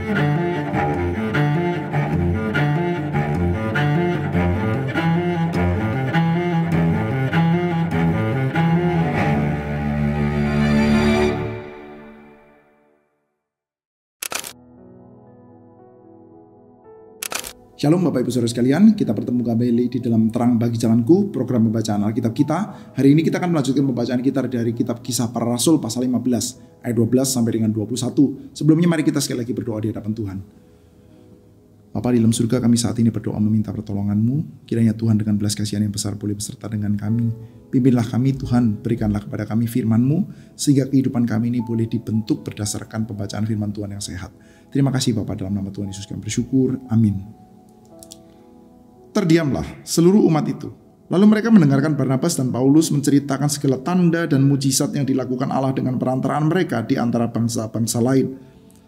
Shalom Bapak Ibu Saudara sekalian, kita bertemu kembali di dalam Terang Bagi Jalanku, program pembacaan Alkitab kita. Hari ini kita akan melanjutkan pembacaan kita dari kitab Kisah Para Rasul pasal 15 ayat 12 sampai dengan 21. Sebelumnya mari kita sekali lagi berdoa di hadapan Tuhan. Bapa di dalam surga, kami saat ini berdoa meminta pertolongan-Mu. Kiranya Tuhan dengan belas kasihan yang besar boleh beserta dengan kami. Pimpinlah kami Tuhan, berikanlah kepada kami firman-Mu, sehingga kehidupan kami ini boleh dibentuk berdasarkan pembacaan firman Tuhan yang sehat. Terima kasih Bapa, dalam nama Tuhan Yesus kami bersyukur. Amin. Terdiamlah seluruh umat itu. Lalu mereka mendengarkan Barnabas dan Paulus menceritakan segala tanda dan mujizat yang dilakukan Allah dengan perantaraan mereka di antara bangsa-bangsa lain.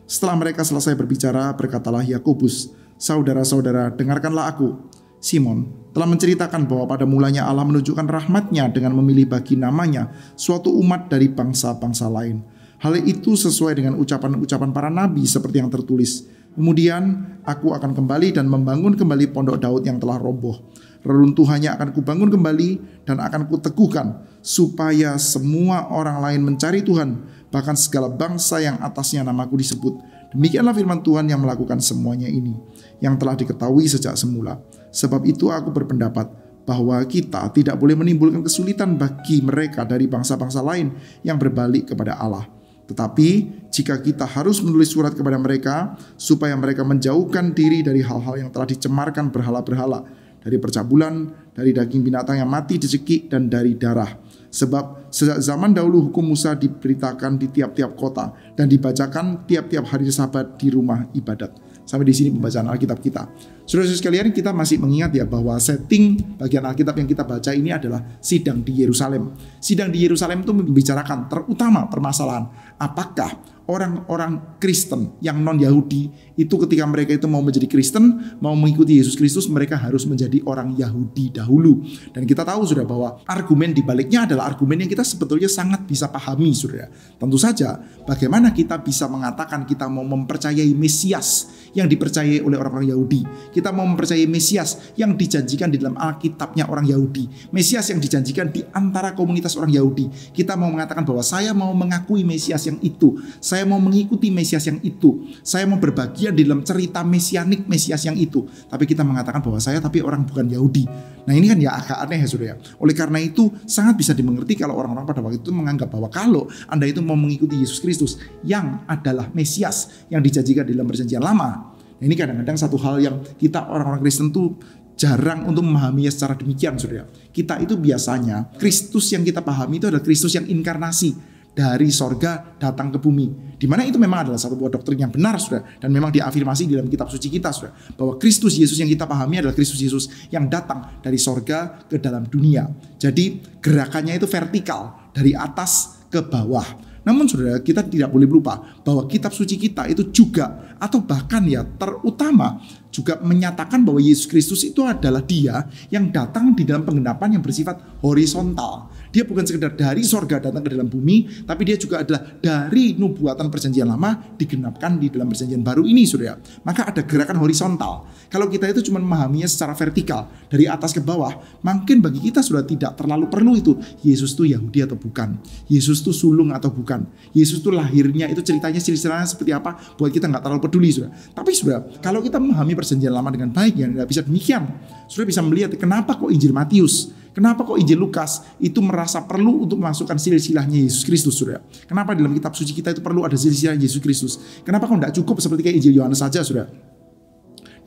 Setelah mereka selesai berbicara, berkatalah Yakobus, "Saudara-saudara, dengarkanlah aku. Simon telah menceritakan bahwa pada mulanya Allah menunjukkan rahmat-Nya dengan memilih bagi namanya suatu umat dari bangsa-bangsa lain. Hal itu sesuai dengan ucapan-ucapan para nabi seperti yang tertulis. Kemudian aku akan kembali dan membangun kembali pondok Daud yang telah roboh. Reruntuhannya akan kubangun kembali dan akan kuteguhkan, supaya semua orang lain mencari Tuhan, bahkan segala bangsa yang atasnya namaku disebut. Demikianlah firman Tuhan yang melakukan semuanya ini, yang telah diketahui sejak semula. Sebab itu aku berpendapat bahwa kita tidak boleh menimbulkan kesulitan bagi mereka dari bangsa-bangsa lain yang berbalik kepada Allah. Tetapi jika kita harus menulis surat kepada mereka supaya mereka menjauhkan diri dari hal-hal yang telah dicemarkan berhala-berhala, dari percabulan, dari daging binatang yang mati dicekik, dan dari darah. Sebab sejak zaman dahulu hukum Musa diberitakan di tiap-tiap kota dan dibacakan tiap-tiap hari Sabat di rumah ibadat." Sampai di sini pembacaan Alkitab kita. Saudara-saudara sekalian, kita masih mengingat ya bahwa setting bagian Alkitab yang kita baca ini adalah sidang di Yerusalem. Sidang di Yerusalem itu membicarakan terutama permasalahan apakah orang-orang Kristen yang non-Yahudi itu ketika mereka itu mau menjadi Kristen, mau mengikuti Yesus Kristus, mereka harus menjadi orang Yahudi dahulu. Dan kita tahu sudah bahwa argumen di baliknya adalah argumen yang kita sebetulnya sangat bisa pahami, saudara. Tentu saja bagaimana kita bisa mengatakan kita mau mempercayai Mesias yang dipercayai oleh orang-orang Yahudi. Kita mau mempercayai Mesias yang dijanjikan di dalam Alkitabnya orang Yahudi. Mesias yang dijanjikan di antara komunitas orang Yahudi. Kita mau mengatakan bahwa saya mau mengakui Mesias yang itu. Saya mau mengikuti Mesias yang itu. Saya mau berbagian di dalam cerita mesianik Mesias yang itu. Tapi kita mengatakan bahwa saya tapi orang bukan Yahudi. Nah ini kan ya agak aneh ya saudara. Oleh karena itu sangat bisa dimengerti kalau orang-orang pada waktu itu menganggap bahwa kalau Anda itu mau mengikuti Yesus Kristus yang adalah Mesias yang dijanjikan di dalam perjanjian lama. Nah, ini kadang-kadang satu hal yang kita orang-orang Kristen tuh jarang untuk memahaminya secara demikian, saudara. Kita itu biasanya Kristus yang kita pahami itu adalah Kristus yang inkarnasi dari sorga datang ke bumi. Dimana itu memang adalah satu buah doktrin yang benar, saudara. Dan memang diafirmasi di dalam kitab suci kita, saudara. Bahwa Kristus Yesus yang kita pahami adalah Kristus Yesus yang datang dari sorga ke dalam dunia. Jadi gerakannya itu vertikal, dari atas ke bawah. Namun saudara, kita tidak boleh lupa bahwa kitab suci kita itu juga atau bahkan ya terutama juga menyatakan bahwa Yesus Kristus itu adalah Dia yang datang di dalam penggenapan yang bersifat horizontal. Dia bukan sekedar dari sorga datang ke dalam bumi, tapi dia juga adalah dari nubuatan perjanjian lama digenapkan di dalam perjanjian baru ini, saudara. Maka ada gerakan horizontal. Kalau kita itu cuma memahaminya secara vertikal, dari atas ke bawah, mungkin bagi kita sudah tidak terlalu perlu itu Yesus itu Yahudi atau bukan, Yesus itu sulung atau bukan, Yesus itu lahirnya itu ceritanya silsilahnya seperti apa, buat kita nggak terlalu peduli, saudara. Tapi saudara, kalau kita memahami perjanjian lama dengan baik, ya nggak bisa demikian. Saudara bisa melihat kenapa kok Injil Matius, kenapa kok Injil Lukas itu merasa perlu untuk memasukkan silsilahnya Yesus Kristus, saudara? Kenapa dalam kitab suci kita itu perlu ada silsilah Yesus Kristus? Kenapa kok tidak cukup seperti kayak Injil Yohanes saja, saudara?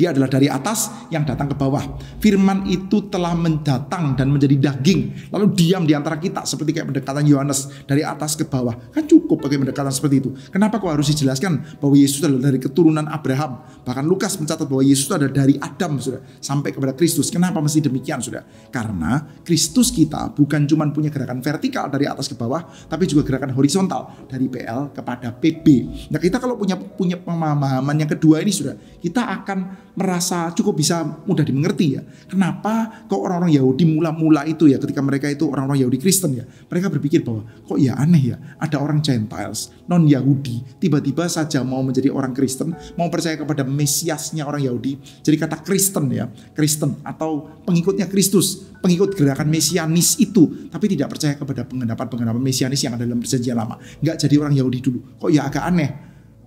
Dia adalah dari atas yang datang ke bawah. Firman itu telah mendatang dan menjadi daging, lalu diam di antara kita seperti kayak pendekatan Yohanes dari atas ke bawah. Kan cukup pakai pendekatan seperti itu. Kenapa kok harus dijelaskan bahwa Yesus adalah dari keturunan Abraham? Bahkan Lukas mencatat bahwa Yesus itu adalah dari Adam, saudara, sampai kepada Kristus. Kenapa mesti demikian, saudara? Karena Kristus kita bukan cuma punya gerakan vertikal dari atas ke bawah, tapi juga gerakan horizontal dari PL kepada PB. Nah, kita kalau punya pemahaman yang kedua ini, saudara, kita akan merasa cukup bisa mudah dimengerti ya. Kenapa kok orang-orang Yahudi mula-mula itu ya, ketika mereka itu orang-orang Yahudi Kristen ya, mereka berpikir bahwa kok ya aneh ya, ada orang Gentiles, non-Yahudi, tiba-tiba saja mau menjadi orang Kristen, mau percaya kepada Mesiasnya orang Yahudi. Jadi kata Kristen ya, Kristen atau pengikutnya Kristus, pengikut gerakan Mesianis itu, tapi tidak percaya kepada penggenapan-penggenapan Mesianis yang ada dalam perjanjian lama. Nggak jadi orang Yahudi dulu. Kok ya agak aneh.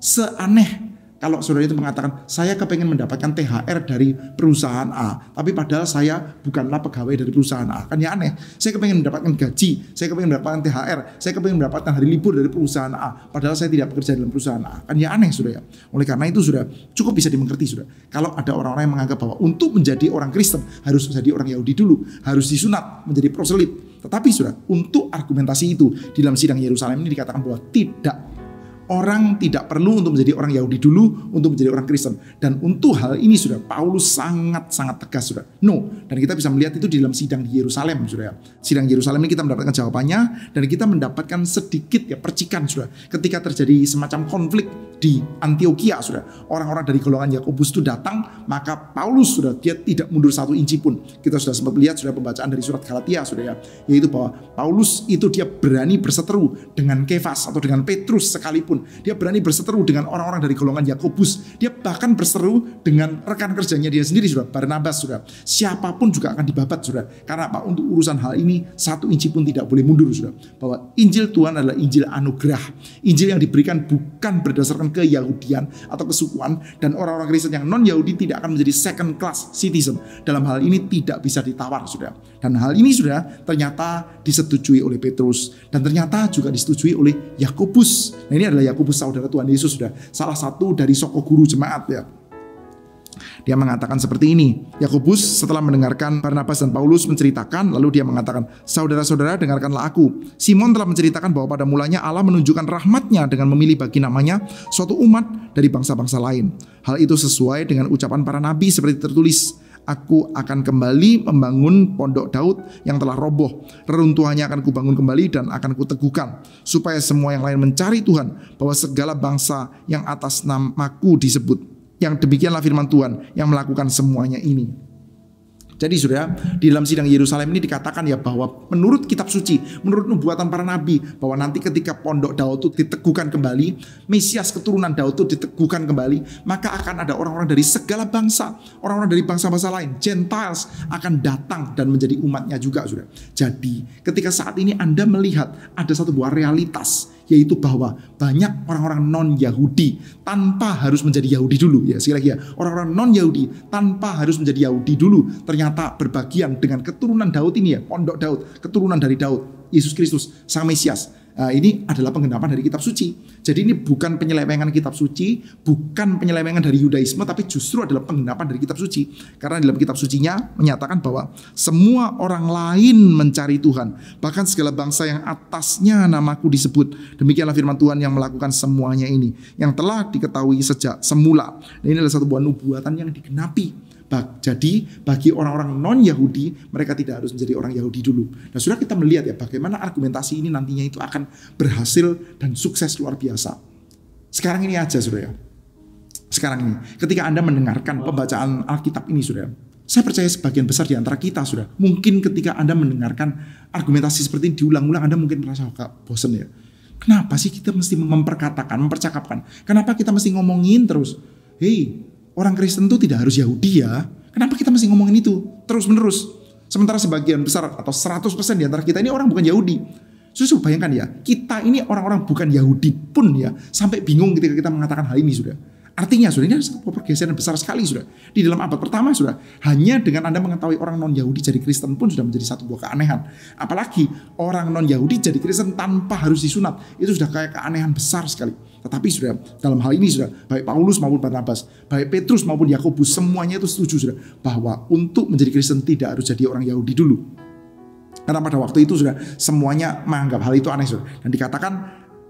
Seaneh kalau saudara itu mengatakan, saya kepengen mendapatkan THR dari perusahaan A, tapi padahal saya bukanlah pegawai dari perusahaan A. Kan ya aneh. Saya kepengen mendapatkan gaji, saya kepengen mendapatkan THR, saya kepengen mendapatkan hari libur dari perusahaan A, padahal saya tidak bekerja dalam perusahaan A. Kan ya aneh, saudara. Oleh karena itu, saudara, cukup bisa dimengerti, saudara. Kalau ada orang-orang yang menganggap bahwa untuk menjadi orang Kristen harus menjadi orang Yahudi dulu, harus disunat, menjadi proselit. Tetapi, saudara, untuk argumentasi itu di dalam sidang Yerusalem ini dikatakan bahwa tidak. Orang tidak perlu untuk menjadi orang Yahudi dulu untuk menjadi orang Kristen. Dan untuk hal ini sudah Paulus sangat-sangat tegas sudah. No. Dan kita bisa melihat itu di dalam sidang di Yerusalem sudah. Sidang Yerusalem ini kita mendapatkan jawabannya dan kita mendapatkan sedikit ya percikan sudah. Ketika terjadi semacam konflik di Antioquia sudah. Orang-orang dari golongan Yakobus itu datang, maka Paulus sudah dia tidak mundur 1 inci pun. Kita sudah sempat lihat sudah pembacaan dari surat Galatia sudah ya. Yaitu bahwa Paulus itu dia berani berseteru dengan Kefas atau dengan Petrus sekalipun. Dia berani berseteru dengan orang-orang dari golongan Yakobus. Dia bahkan berseteru dengan rekan kerjanya dia sendiri, sudah Barnabas, sudah. Siapapun juga akan dibabat, sudah. Karena apa? Untuk urusan hal ini 1 inci pun tidak boleh mundur, sudah. Bahwa Injil Tuhan adalah Injil anugerah. Injil yang diberikan bukan berdasarkan keyahudian atau kesukuan, dan orang-orang Kristen yang non-Yahudi tidak akan menjadi second class citizen. Dalam hal ini tidak bisa ditawar, sudah. Dan hal ini sudah ternyata disetujui oleh Petrus dan ternyata juga disetujui oleh Yakobus. Nah, ini adalah Yakobus, saudara Tuhan Yesus, sudah salah satu dari soko guru jemaat ya. Dia mengatakan seperti ini. Yakobus setelah mendengarkan Barnabas dan Paulus menceritakan, lalu dia mengatakan, saudara-saudara, dengarkanlah aku. Simon telah menceritakan bahwa pada mulanya Allah menunjukkan rahmatnya dengan memilih bagi namanya suatu umat dari bangsa-bangsa lain. Hal itu sesuai dengan ucapan para nabi seperti tertulis, aku akan kembali membangun pondok Daud yang telah roboh. Reruntuhannya akan kubangun kembali dan akan kuteguhkan, supaya semua yang lain mencari Tuhan, bahwa segala bangsa yang atas namaku disebut. Yang demikianlah firman Tuhan yang melakukan semuanya ini. Jadi saudara, di dalam sidang Yerusalem ini dikatakan ya bahwa menurut kitab suci, menurut nubuatan para nabi, bahwa nanti ketika pondok Daud itu diteguhkan kembali, Mesias keturunan Daud itu diteguhkan kembali, maka akan ada orang-orang dari segala bangsa, orang-orang dari bangsa-bangsa lain, Gentiles akan datang dan menjadi umatnya juga, saudara. Jadi ketika saat ini Anda melihat ada satu buah realitas, yaitu bahwa banyak orang-orang non-Yahudi tanpa harus menjadi Yahudi dulu ya, sekali lagi ya, orang-orang non-Yahudi tanpa harus menjadi Yahudi dulu ternyata berbagian dengan keturunan Daud ini ya, pondok Daud, keturunan dari Daud, Yesus Kristus, Sang Mesias. Ini adalah penggenapan dari kitab suci. Jadi ini bukan penyelewengan kitab suci, bukan penyelewengan dari Yudaisme, tapi justru adalah penggenapan dari kitab suci. Karena dalam kitab sucinya menyatakan bahwa semua orang lain mencari Tuhan, bahkan segala bangsa yang atasnya namaku disebut. Demikianlah firman Tuhan yang melakukan semuanya ini, yang telah diketahui sejak semula. Dan ini adalah satu buah nubuatan yang digenapi. Jadi bagi orang-orang non-Yahudi, mereka tidak harus menjadi orang Yahudi dulu. Nah, sudah kita melihat ya bagaimana argumentasi ini nantinya itu akan berhasil dan sukses luar biasa. Sekarang ini aja, saudara. Sekarang ini, ketika Anda mendengarkan pembacaan Alkitab ini, saudara, saya percaya sebagian besar di antara kita, saudara, mungkin ketika Anda mendengarkan argumentasi seperti ini diulang-ulang, Anda mungkin merasa agak bosan ya. Kenapa sih kita mesti mempercakapkan? Kenapa kita mesti ngomongin terus? Hei, orang Kristen itu tidak harus Yahudi ya. Kenapa kita mesti ngomongin itu terus-menerus? Sementara sebagian besar atau 100% di antara kita ini orang bukan Yahudi. Sudah bayangkan ya, kita ini orang-orang bukan Yahudi pun ya, sampai bingung ketika kita mengatakan hal ini, sudah. Artinya sudah, ini ada satu pergeseran besar sekali, sudah. Di dalam abad pertama, sudah, hanya dengan Anda mengetahui orang non-Yahudi jadi Kristen pun sudah menjadi satu buah keanehan. Apalagi orang non-Yahudi jadi Kristen tanpa harus disunat, itu sudah kayak keanehan besar sekali. Tetapi sudah, dalam hal ini sudah, baik Paulus maupun Barnabas, baik Petrus maupun Yakobus, semuanya itu setuju sudah, bahwa untuk menjadi Kristen tidak harus jadi orang Yahudi dulu. Karena pada waktu itu sudah, semuanya menganggap hal itu aneh, sudah. Dan dikatakan,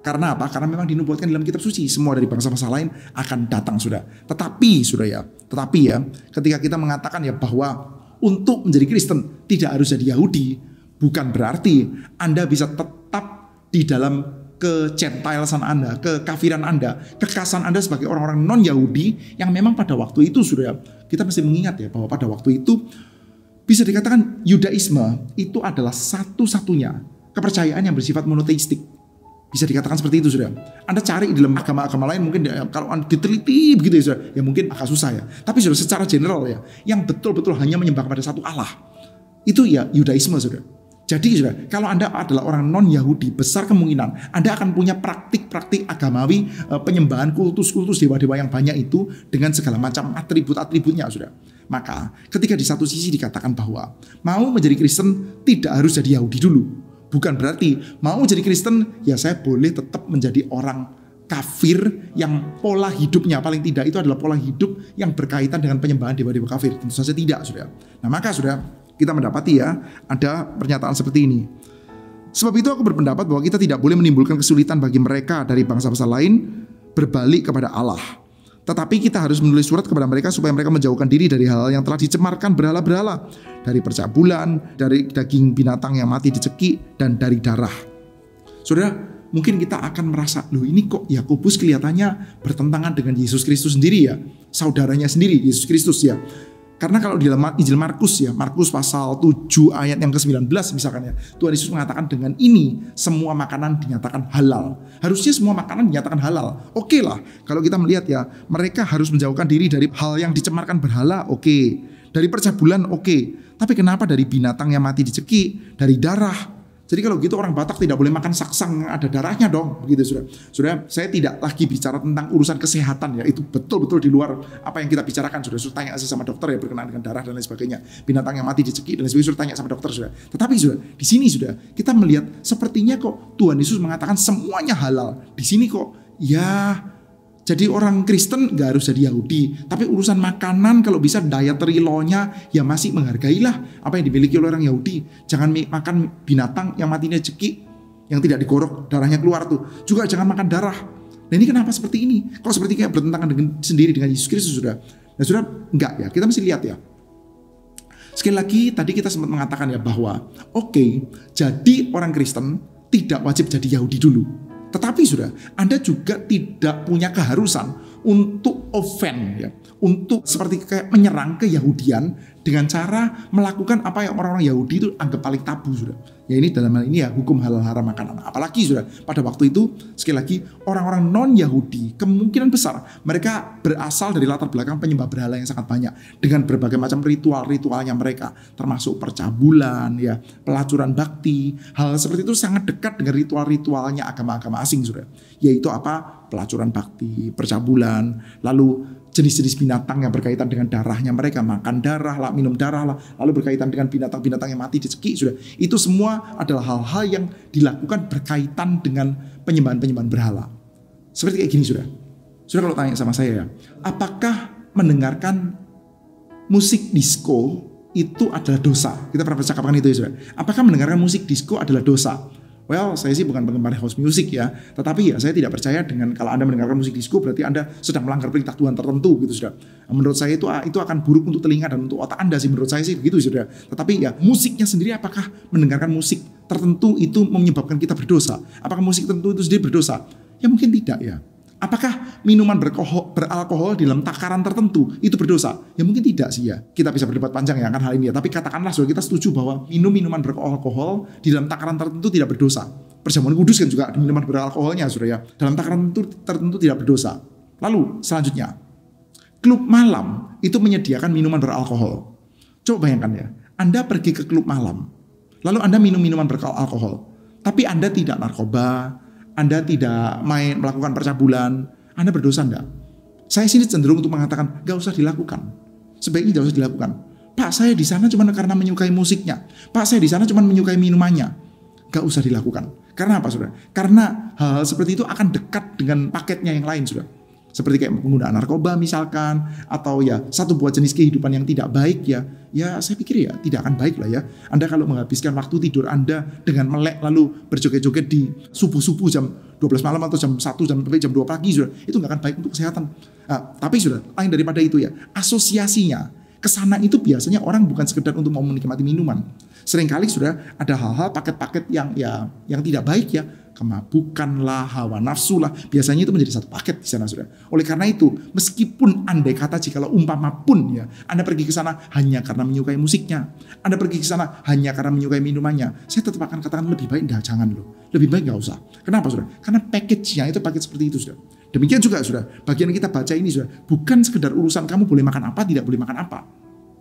karena apa? Karena memang dinubuatkan dalam kitab suci, semua dari bangsa-bangsa lain akan datang, sudah. Tetapi ya, ketika kita mengatakan ya bahwa untuk menjadi Kristen tidak harus jadi Yahudi, bukan berarti Anda bisa tetap di dalam ke-Gentilesan Anda, kekafiran Anda, kekasan Anda sebagai orang-orang non-Yahudi yang memang pada waktu itu sudah kita mesti mengingat ya bahwa pada waktu itu bisa dikatakan Yudaisme itu adalah satu-satunya kepercayaan yang bersifat monoteistik. Bisa dikatakan seperti itu sudah. Anda cari di dalam agama-agama lain mungkin kalau Anda diteliti begitu ya sudah, ya mungkin agak susah ya. Tapi sudah secara general ya, yang betul-betul hanya menyembah kepada satu Allah. Itu ya Yudaisme sudah. Jadi sudah, kalau Anda adalah orang non-Yahudi, besar kemungkinan Anda akan punya praktik-praktik agamawi, penyembahan kultus-kultus dewa-dewa yang banyak itu dengan segala macam atribut-atributnya sudah. Maka ketika di satu sisi dikatakan bahwa mau menjadi Kristen tidak harus jadi Yahudi dulu. Bukan berarti mau jadi Kristen ya saya boleh tetap menjadi orang kafir yang pola hidupnya paling tidak itu adalah pola hidup yang berkaitan dengan penyembahan dewa-dewa kafir. Tentu saja tidak sudah. Nah maka sudah kita mendapati ya ada pernyataan seperti ini. Sebab itu aku berpendapat bahwa kita tidak boleh menimbulkan kesulitan bagi mereka dari bangsa-bangsa lain berbalik kepada Allah. Tetapi kita harus menulis surat kepada mereka supaya mereka menjauhkan diri dari hal yang telah dicemarkan berhala-berhala, dari percabulan, dari daging binatang yang mati dicekik, dan dari darah. Saudara, mungkin kita akan merasa, loh ini kok Yakobus kelihatannya bertentangan dengan Yesus Kristus sendiri ya, saudaranya sendiri Yesus Kristus ya. Karena kalau di dalam Injil Markus ya, Markus pasal 7 ayat yang ke-19 misalkan ya, Tuhan Yesus mengatakan dengan ini semua makanan dinyatakan halal. Harusnya semua makanan dinyatakan halal. Oke lah, kalau kita melihat ya, mereka harus menjauhkan diri dari hal yang dicemarkan berhala, oke. Dari percabulan, oke. Tapi kenapa dari binatang yang mati dicekik, dari darah? Jadi kalau gitu orang Batak tidak boleh makan saksang yang ada darahnya dong, begitu sudah. Sudah, saya tidak lagi bicara tentang urusan kesehatan ya, itu betul-betul di luar apa yang kita bicarakan sudah. Sudah tanya sama dokter ya berkenaan dengan darah dan lain sebagainya. Binatang yang mati dicekik dan lain sebagainya sudah tanya sama dokter sudah. Tetapi sudah di sini sudah kita melihat sepertinya kok Tuhan Yesus mengatakan semuanya halal. Di sini kok ya jadi orang Kristen gak harus jadi Yahudi. Tapi urusan makanan kalau bisa dietary law-nya ya masih menghargailah apa yang dimiliki oleh orang Yahudi. Jangan makan binatang yang matinya cekik, yang tidak digorok, darahnya keluar tuh. Juga jangan makan darah. Nah ini kenapa seperti ini? Kalau seperti kayak bertentangan sendiri dengan Yesus Kristus sudah. Nah sudah enggak ya, kita mesti lihat ya. Sekali lagi tadi kita sempat mengatakan ya bahwa oke, jadi orang Kristen tidak wajib jadi Yahudi dulu. Tetapi sudah, Anda juga tidak punya keharusan untuk offend ya, untuk seperti kayak menyerang keyahudian dengan cara melakukan apa yang orang-orang Yahudi itu anggap paling tabu sudah. Ya ini dalam hal ini ya hukum halal haram makanan. Apalagi sudah pada waktu itu sekali lagi orang-orang non-Yahudi kemungkinan besar mereka berasal dari latar belakang penyembah berhala yang sangat banyak dengan berbagai macam ritual-ritualnya mereka, termasuk percabulan ya, pelacuran bakti. Hal seperti itu sangat dekat dengan ritual-ritualnya agama-agama asing sudah. Yaitu apa? Pelacuran bakti, percabulan, lalu jenis-jenis binatang yang berkaitan dengan darahnya mereka, makan darah lah, minum darah lah, lalu berkaitan dengan binatang-binatang yang mati dicekik sudah. Itu semua adalah hal-hal yang dilakukan berkaitan dengan penyembahan-penyembahan berhala. Seperti kayak gini sudah. Sudah kalau tanya sama saya ya, apakah mendengarkan musik disco itu adalah dosa? Kita pernah percakapan itu ya sudah. Apakah mendengarkan musik disco adalah dosa? Well, saya sih bukan penggemar house music ya, tetapi ya saya tidak percaya dengan kalau Anda mendengarkan musik disco berarti Anda sedang melanggar perintah Tuhan tertentu gitu sudah. Menurut saya itu akan buruk untuk telinga dan untuk otak Anda sih, menurut saya sih begitu sudah. Tetapi ya musiknya sendiri, apakah mendengarkan musik tertentu itu menyebabkan kita berdosa? Apakah musik tertentu itu sendiri berdosa? Ya mungkin tidak ya. Apakah minuman beralkohol di dalam takaran tertentu itu berdosa? Ya mungkin tidak sih ya. Kita bisa berdebat panjang ya akan hal ini ya. Tapi katakanlah sudah kita setuju bahwa minuman beralkohol di dalam takaran tertentu tidak berdosa. Perjamuan kudus kan juga minuman beralkoholnya sudah ya. Dalam takaran tertentu tidak berdosa. Lalu selanjutnya, klub malam itu menyediakan minuman beralkohol. Coba bayangkan ya, Anda pergi ke klub malam, lalu Anda minum minuman beralkohol, tapi Anda tidak narkoba, Anda tidak melakukan percabulan, Anda berdosa enggak? Saya sini cenderung untuk mengatakan gak usah dilakukan. Sebaiknya gak usah dilakukan. Pak, saya di sana cuma karena menyukai musiknya. Pak, saya di sana cuma menyukai minumannya. Gak usah dilakukan. Karena apa, saudara? Karena hal seperti itu akan dekat dengan paketnya yang lain, saudara. Seperti kayak penggunaan narkoba misalkan, atau ya satu buah jenis kehidupan yang tidak baik ya saya pikir ya tidak akan baik lah ya. Anda kalau menghabiskan waktu tidur Anda dengan melek lalu berjoget-joget di subuh-subuh jam 12 malam atau jam 1 sampai jam 2 pagi sudah, itu nggak akan baik untuk kesehatan. Tapi sudah, lain daripada itu ya, asosiasinya kesana itu biasanya orang bukan sekedar untuk mau menikmati minuman. Seringkali sudah ada hal-hal paket-paket yang tidak baik ya, kemabukan lah, hawa nafsu lah. Biasanya itu menjadi satu paket di sana, saudara. Oleh karena itu, meskipun andai kata jikalau umpama pun ya, Anda pergi ke sana hanya karena menyukai musiknya, Anda pergi ke sana hanya karena menyukai minumannya, saya tetap akan katakan lebih baik jangan loh. Lebih baik nggak usah. Kenapa, saudara? Karena package-nya itu paket seperti itu, saudara. Demikian juga, saudara, bagian yang kita baca ini, saudara, bukan sekedar urusan kamu boleh makan apa, tidak boleh makan apa.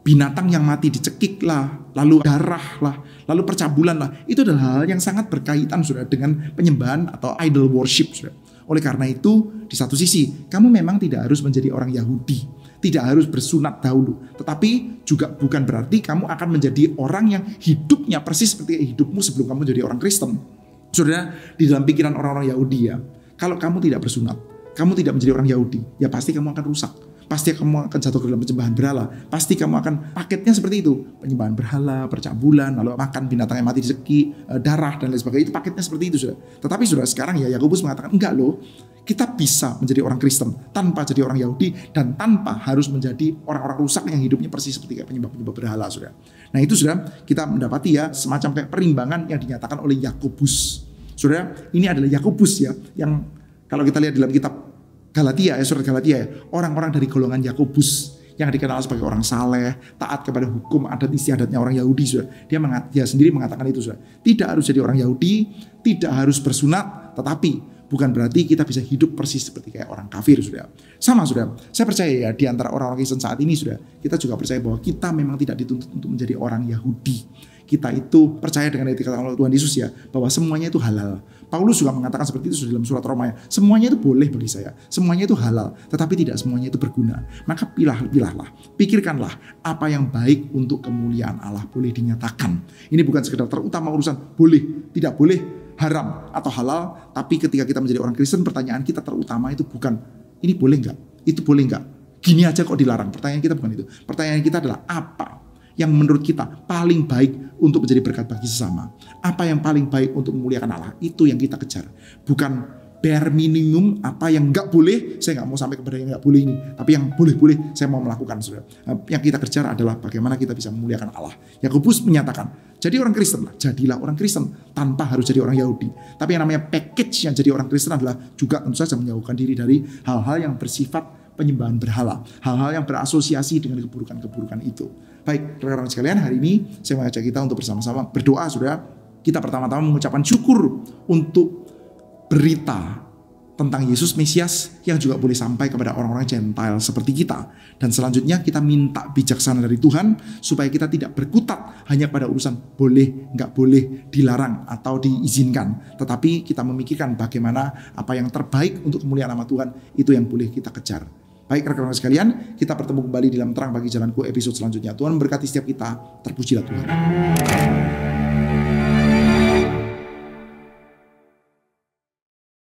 Binatang yang mati dicekik lah, lalu darah lah, lalu percabulan lah. Itu adalah hal yang sangat berkaitan, saudara, dengan penyembahan atau idol worship, saudara. Oleh karena itu, di satu sisi, kamu memang tidak harus menjadi orang Yahudi, tidak harus bersunat dahulu. Tetapi juga bukan berarti kamu akan menjadi orang yang hidupnya persis seperti hidupmu sebelum kamu jadi orang Kristen. Saudara, di dalam pikiran orang-orang Yahudi ya, kalau kamu tidak bersunat, kamu tidak menjadi orang Yahudi, ya pasti kamu akan rusak. Pasti kamu akan jatuh ke dalam penyembahan berhala. Pasti kamu akan paketnya seperti itu. Penyembahan berhala, percabulan, lalu makan binatang yang mati dicekik, darah dan lain sebagainya. Itu paketnya seperti itu, saudara. Tetapi saudara, sekarang ya Yakobus mengatakan enggak loh. Kita bisa menjadi orang Kristen tanpa jadi orang Yahudi dan tanpa harus menjadi orang-orang rusak yang hidupnya persis seperti kayak penyembah-penyembah berhala, saudara. Nah itu, saudara, kita mendapati ya semacam kayak perimbangan yang dinyatakan oleh Yakobus. Saudara, ini adalah Yakobus ya, yang kalau kita lihat dalam kitab Galatia ya, surat Galatia ya, orang-orang dari golongan Yakobus yang dikenal sebagai orang saleh, taat kepada hukum adat istiadatnya orang Yahudi, saudara. Dia sendiri mengatakan itu, saudara. Tidak harus jadi orang Yahudi, tidak harus bersunat, tetapi bukan berarti kita bisa hidup persis seperti kayak orang kafir, saudara. Sama, saudara. Saya percaya ya, di antara orang-orang Kristen saat ini, saudara, kita juga percaya bahwa kita memang tidak dituntut untuk menjadi orang Yahudi. Kita itu percaya dengan etika oleh Tuhan Yesus ya, bahwa semuanya itu halal. Paulus juga mengatakan seperti itu dalam surat Roma ya. Semuanya itu boleh bagi saya, semuanya itu halal, tetapi tidak semuanya itu berguna. Maka pilahlah, pikirkanlah apa yang baik untuk kemuliaan Allah boleh dinyatakan. Ini bukan sekedar terutama urusan boleh, tidak boleh, haram atau halal, tapi ketika kita menjadi orang Kristen, pertanyaan kita terutama itu bukan ini boleh nggak, itu boleh nggak, gini aja kok dilarang. Pertanyaan kita bukan itu. Pertanyaan kita adalah apa yang menurut kita paling baik untuk menjadi berkat bagi sesama. Apa yang paling baik untuk memuliakan Allah, itu yang kita kejar. Bukan bare minimum apa yang nggak boleh, saya nggak mau sampai kepada yang nggak boleh ini. Tapi yang boleh-boleh saya mau melakukan, saudara. Yang kita kejar adalah bagaimana kita bisa memuliakan Allah. Yakobus menyatakan, jadi orang Kristen lah, jadilah orang Kristen tanpa harus jadi orang Yahudi. Tapi yang namanya package yang jadi orang Kristen adalah juga tentu saja menjauhkan diri dari hal-hal yang bersifat penyembahan berhala, hal-hal yang berasosiasi dengan keburukan-keburukan itu. Baik, rekan-rekan sekalian, hari ini saya mengajak kita untuk bersama-sama berdoa, saudara. Kita pertama-tama mengucapkan syukur untuk berita tentang Yesus Mesias yang juga boleh sampai kepada orang-orang Gentile seperti kita. Dan selanjutnya kita minta bijaksana dari Tuhan supaya kita tidak berkutat hanya pada urusan boleh, nggak boleh, dilarang atau diizinkan. Tetapi kita memikirkan bagaimana apa yang terbaik untuk kemuliaan nama Tuhan, itu yang boleh kita kejar. Baik rekan-rekan sekalian, kita bertemu kembali dalam Terang Bagi Jalanku episode selanjutnya. Tuhan memberkati setiap kita, terpujilah Tuhan.